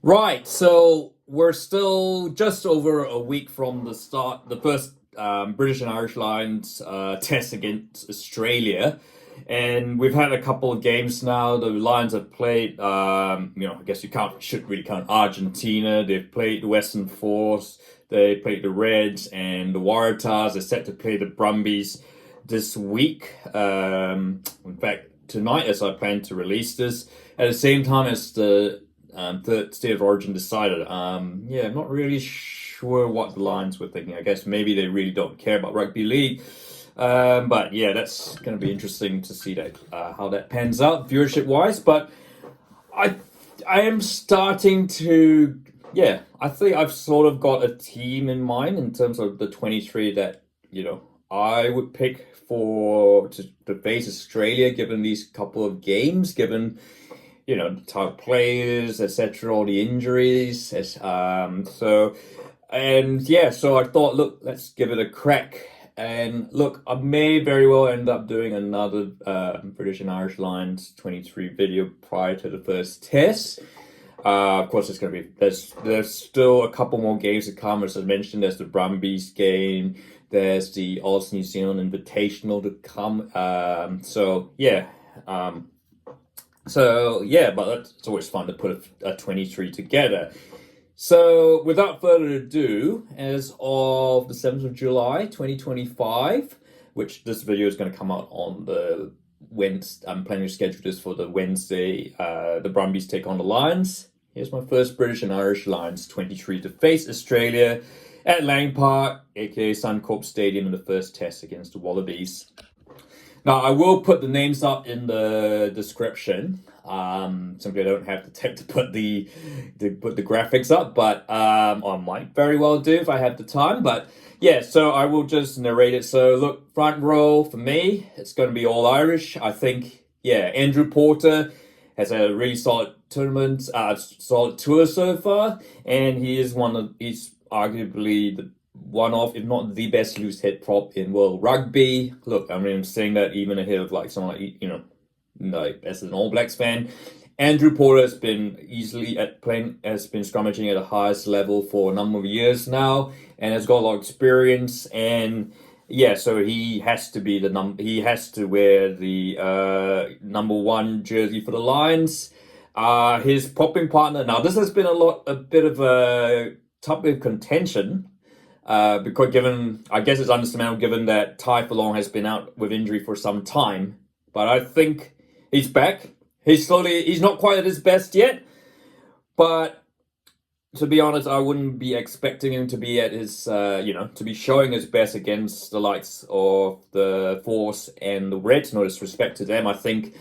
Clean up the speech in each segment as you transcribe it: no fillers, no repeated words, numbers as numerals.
Right, so we're still just over a week from the first British and Irish Lions test against Australia. And we've had a couple of games now. The Lions have played, I guess should really count Argentina. They've played the Western Force. They played the Reds and the Waratahs. They're set to play the Brumbies this week. In fact, tonight, as I plan to release this, at the same time as the third state of origin decided. I'm not really sure what the Lions were thinking. I guess maybe they really don't care about rugby league. But yeah, that's going to be interesting to see that how that pans out viewership wise. But I am starting to I think I've sort of got a team in mind in terms of the 23 that I would pick to face Australia, given these couple of games, given the type of players, etc., all the injuries. So I thought, look, let's give it a crack. And look, I may very well end up doing another British and Irish Lions 23 video prior to the first test. Of course, it's going to be there's still a couple more games to come. As I mentioned, there's the Brumbies game. There's the Oz New Zealand Invitational to come. But it's always fun to put a 23 together. So without further ado, as of the 7th of July, 2025, which this video is going to come out on the Wednesday, I'm planning to schedule this for the Wednesday, the Brumbies take on the Lions. Here's my first British and Irish Lions 23 to face Australia at Lang Park, aka Suncorp Stadium, in the first test against the Wallabies. Now, I will put the names up in the description. Simply I don't have the tech to put the graphics up, but I might very well do if I have the time. But yeah, so I will just narrate it. So look, front row for me, it's going to be all Irish. I think, Andrew Porter has a really solid tournament, solid tour so far, and he's arguably one of, if not the best loose head prop in world rugby. Look, I mean, I'm saying that even ahead of someone like as an All Blacks fan. Andrew Porter has been scrummaging at the highest level for a number of years now, and has got a lot of experience. And so he has to be he has to wear the number one jersey for the Lions. His propping partner. Now, this has been a bit of a topic of contention. Because I guess it's understandable given that Tadgh Furlong has been out with injury for some time. But I think he's back. He's not quite at his best yet. But to be honest, I wouldn't be expecting him to be at his, to be showing his best against the likes of the Force and the Reds. No disrespect to them. I think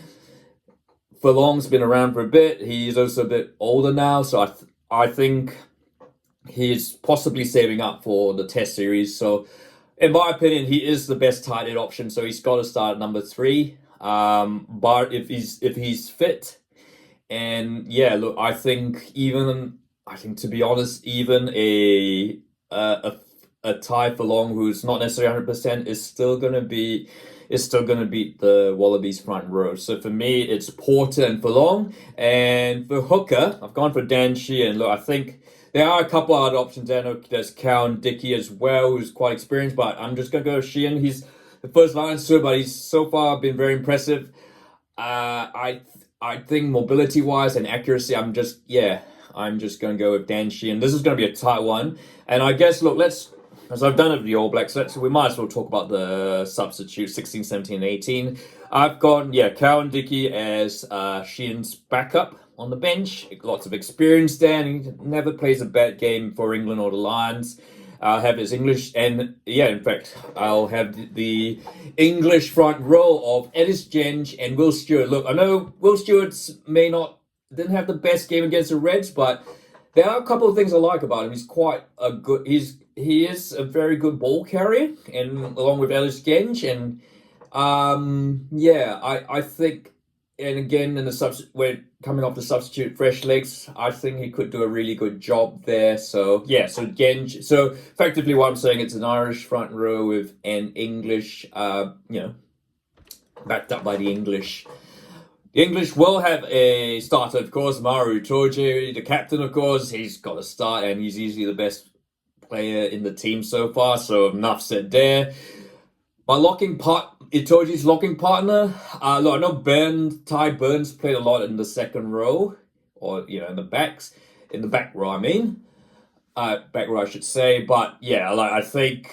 Furlong's been around for a bit. He's also a bit older now. So I think he's possibly saving up for the test series. So in my opinion, he is the best tight end option. So he's got to start at number 3. But if he's fit, and look, I think to be honest, even a Tadgh Furlong who's not necessarily 100% is still gonna beat the Wallabies front row. So for me, it's Porter and Furlong, and for hooker, I've gone for Dan Sheehan. Look, I think there are a couple other options there. There's Cowan-Dickie as well, who's quite experienced, but I'm just going to go with Sheehan. He's the first Lions tour, but he's so far been very impressive. I think mobility-wise and accuracy, I'm just going to go with Dan Sheehan. This is going to be a tight one. And I guess, look, as I've done it with the All Blacks, we might as well talk about the substitute, 16, 17, and 18. I've gone, Cowan-Dickie as Sheehan's backup on the bench. Lots of experience there, and he never plays a bad game for England or the Lions. I'll have his English, and in fact, I'll have the English front row of Ellis, Genge, and Will Stuart. Look, I know Will Stuart didn't have the best game against the Reds, but there are a couple of things I like about him. He's quite a good. He is a very good ball carrier, and along with Ellis, Genge, and I think. And again, when coming off the substitute, fresh legs, I think he could do a really good job there. So Genge. So effectively, what I'm saying, it's an Irish front row with an English, backed up by the English The English will have a starter, of course. Mauro Itoje, the captain, of course, he's got a start and he's easily the best player in the team so far. So enough said there. My Itoje's locking partner. Look, I know Tadgh Beirne's played a lot in the second row, or in the back row. I mean, back row I should say. But yeah, I think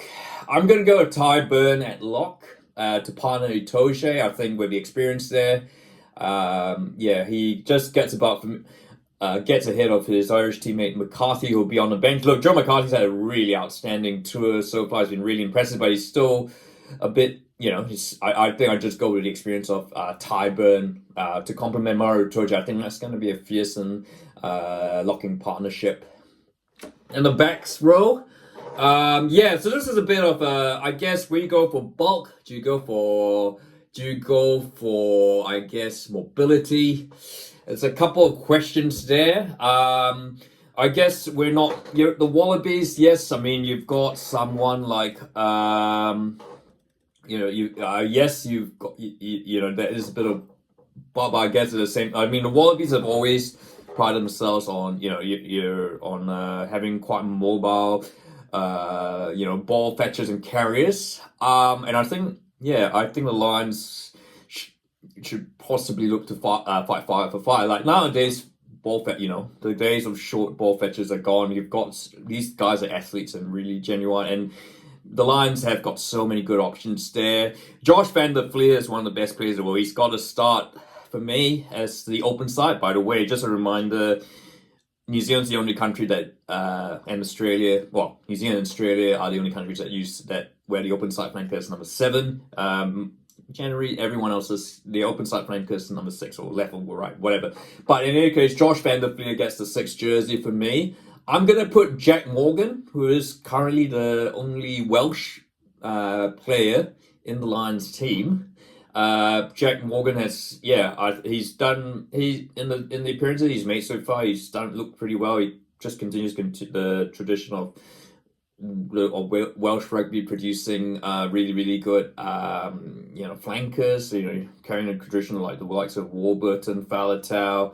I'm gonna go with Tadgh Beirne at lock to partner Itoje. I think with the experience there. He just gets gets ahead of his Irish teammate McCarthy, who'll be on the bench. Look, Joe McCarthy's had a really outstanding tour so far. He's been really impressive, but he's still a bit, I think I just go with the experience of Tadgh Beirne to complement Mauro Itoje. I think that's going to be a fearsome locking partnership. In the backs row, so this is a bit of I guess, where you go for bulk, do you go for, I guess, mobility? There's a couple of questions there. I guess we're not, the Wallabies, yes, I mean, you've got someone like, yes, you've got, there is a bit of, but I guess at the same, I mean, the Wallabies have always prided themselves on, you're on having quite mobile, ball fetchers and carriers. And I think the Lions should possibly look to fight fire for fire. Like nowadays, the days of short ball fetchers are gone. You've got these guys are athletes and really genuine, and the Lions have got so many good options there. Josh van der Vlier is one of the best players of all. He's got to start for me as the open side. By the way, just a reminder. New Zealand's the only country that, and Australia, New Zealand and Australia are the only countries that where the open side flanker is number 7. Generally, everyone else is the open side flanker is number 6 or left or right, whatever. But in any case, Josh van der Vlier gets the 6th jersey for me. I'm gonna put Jack Morgan, who is currently the only Welsh player in the Lions team. Jack Morgan has, he's done, in the appearances he's made so far, he's done look pretty well. He just continues the tradition of Welsh rugby producing really, really good, flankers, carrying a tradition like the likes of Warburton, Faletau,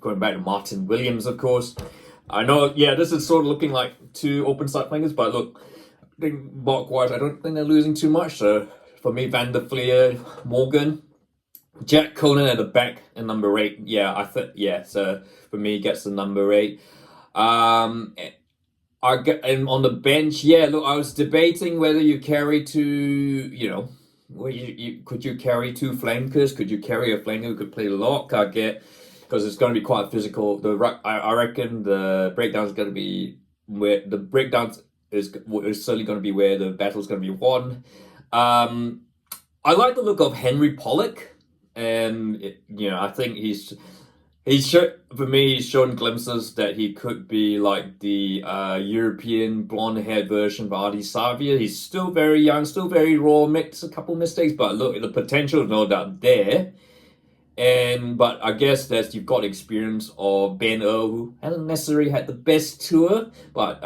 going back to Martin Williams, of course. I know, this is sort of looking like 2 open side flankers, but look, I think mark-wise, I don't think they're losing too much, so for me, van der Vlier, Morgan, Jack Conan at the back and number 8. So for me, gets the number 8. And on the bench, look, I was debating whether you carry could you carry 2 flankers? Could you carry a flanker who could play lock? Because it's going to be quite physical. I reckon the breakdown is going to be where the breakdown is certainly going to be where the battle is going to be won. I like the look of Henry Pollock, and I think he's shown glimpses that he could be like the European blonde-haired version of Ardie Savia. He's still very young, still very raw, makes a couple mistakes, but look, the potential is no doubt there. But I guess that you've got experience of Ben O, who hasn't necessarily had the best tour, but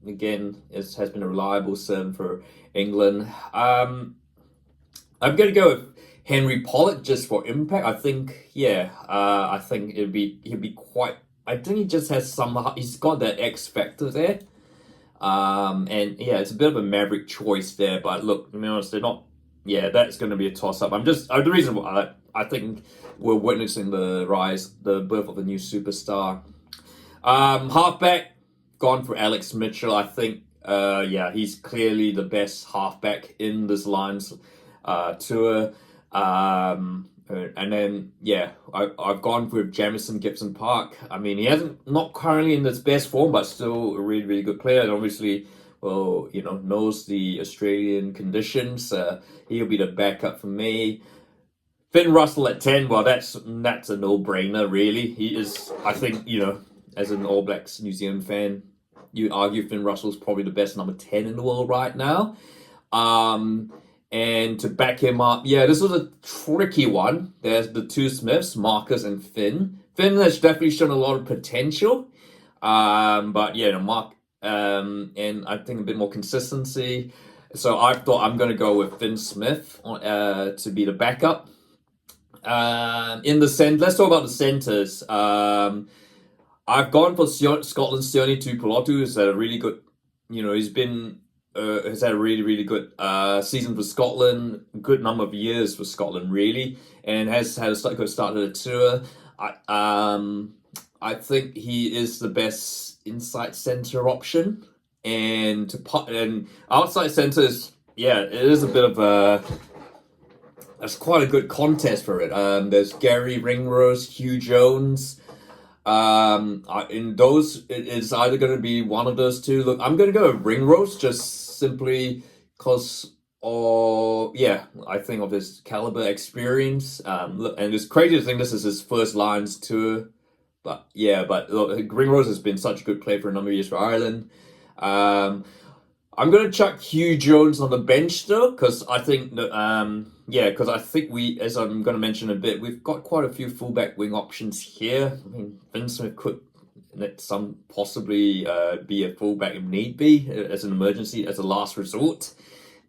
again, it has been a reliable servant for England. I'm going to go with Henry Pollock just for impact. I think, I think he'll be quite. I think he just has he's got that X factor there. It's a bit of a maverick choice there. But look, to be honest, they're not. That's going to be a toss up. The reason why I think we're witnessing the birth of a new superstar. Halfback, gone for Alex Mitchell. I think, he's clearly the best halfback in this Lions tour. And then, I've gone with Jamison Gibson-Park. I mean, he not currently in his best form, but still a really, really good player. And obviously, knows the Australian conditions. He'll be the backup for me. Finn Russell at 10, well, that's a no-brainer, really. He is, I think, as an All Blacks New Zealand fan, you'd argue Finn Russell's probably the best number 10 in the world right now. And to back him up, this was a tricky one. There's the 2 Smiths, Marcus and Finn. Finn has definitely shown a lot of potential. Mark, and I think a bit more consistency. So I thought I'm going to go with Finn Smith to be the backup. In the let's talk about the centres. I've gone for Scotland's Sione Tuipulotu, who's had a really good, he's been has had a really good season for Scotland, good number of years for Scotland really, and has had a good start to the tour. I think he is the best inside centre option, and outside centres, yeah, it is a bit of a. That's quite a good contest for it. There's Garry, Ringrose, Hugh Jones. In those, it's either going to be one of those two. Look, I'm going to go with Ringrose just simply because, I think of his caliber experience. Look, and it's crazy to think this is his first Lions tour. But look, Ringrose has been such a good player for a number of years for Ireland. I'm going to chuck Hugh Jones on the bench though, because I think that, because I think as I'm going to mention a bit, we've got quite a few fullback wing options here. I mean, Finn Smith could possibly be a fullback if need be, as an emergency, as a last resort.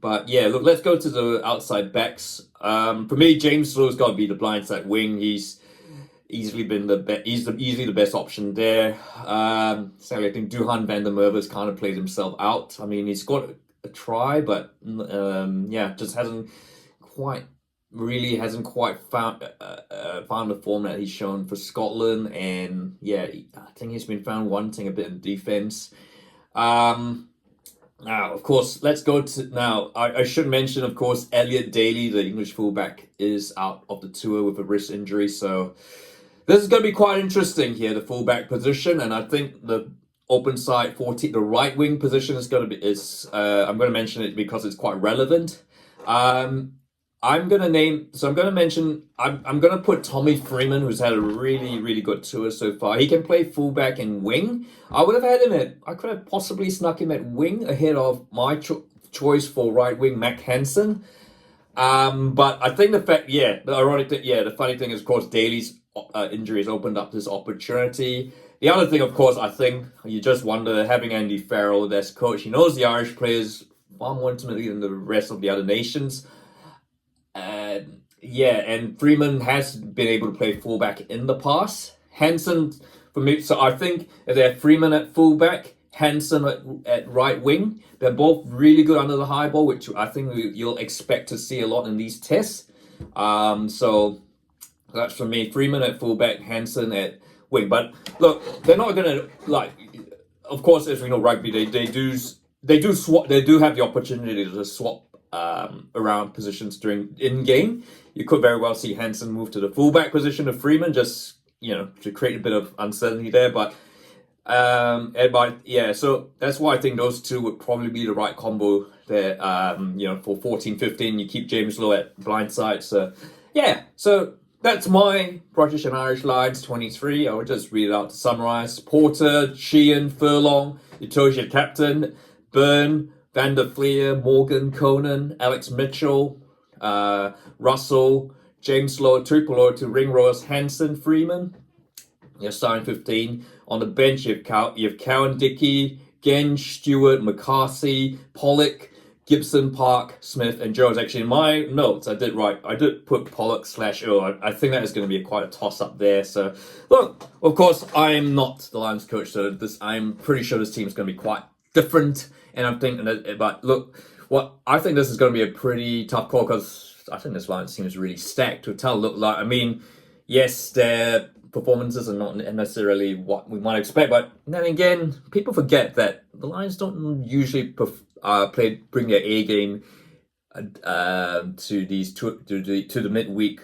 But yeah, look, let's go to the outside backs. For me, James Lowe's got to be the blindside wing. He's easily been easily the best option there. Sadly, I think Duhan van der Merwe's kind of played himself out. I mean, he's got a try, but just hasn't quite found the form that he's shown for Scotland. And I think he's been found wanting a bit in defense. Now, of course, let's go to now. I should mention, of course, Elliot Daly, the English fullback, is out of the tour with a wrist injury, so. This is going to be quite interesting here, the fullback position, and I think the open side 14, the right wing position is going to be I'm going to mention it because it's quite relevant. I'm going to put Tommy Freeman, who's had a really good tour so far. He can play fullback and wing. I could have possibly snuck him at wing ahead of my choice for right wing, Mack Hansen. But I think the funny thing is, of course, Daly's injury has opened up this opportunity. The other thing, of course, I think you just wonder, having Andy Farrell as coach, he knows the Irish players far more intimately than the rest of the other nations. And Freeman has been able to play fullback in the past. Hansen, for me, so I think if they have Freeman at fullback, Hansen at right wing, they're both really good under the high ball, which I think you'll expect to see a lot in these tests. So that's for me. Freeman at fullback, Hansen at wing. But look, they're not gonna of course, as we know, rugby they do swap. They do have the opportunity to swap around positions in game. You could very well see Hansen move to the fullback position of Freeman, just to create a bit of uncertainty there. But so that's why I think those two would probably be the right combo there. For 14-15, you keep James Lowe at blindside. So that's my British and Irish Lions 23. I will just read it out to summarise. Porter, Sheehan, Furlong, Itoje captain, Beirne, Van der Vlier, Morgan, Conan, Alex Mitchell, Russell, James Lowe, Tuipulotu, Ringrose, Hansen, Freeman. You're starting 15. On the bench, you have Cowan-Dickie, Genge, Stuart, McCarthy, Pollock, Gibson-Park, Smith, and Jones. Actually, in my notes, I did put Pollock / Earl. I think that is going to be quite a toss-up there. So, look, of course, I am not the Lions coach, so I'm pretty sure this team is going to be quite different. And I'm thinking but look, I think this is going to be a pretty tough call, because I think this Lions team is really stacked with talent. Yes, their performances are not necessarily what we might expect, but then again, people forget that the Lions don't usually bring their A game to the midweek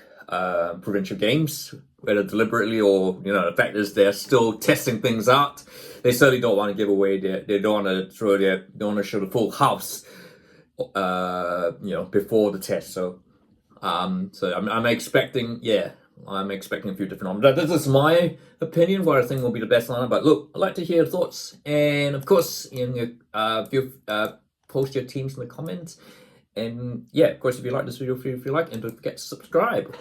provincial games, whether deliberately or the fact is they're still testing things out. They certainly don't want to give away they don't want to show the full house before the test. So I'm expecting a few different options. This is my opinion, what I think will be the best lineup. But look, I'd like to hear your thoughts, and of course, post your teams in the comments. And of course, if you like this video, feel free to like, and don't forget to subscribe.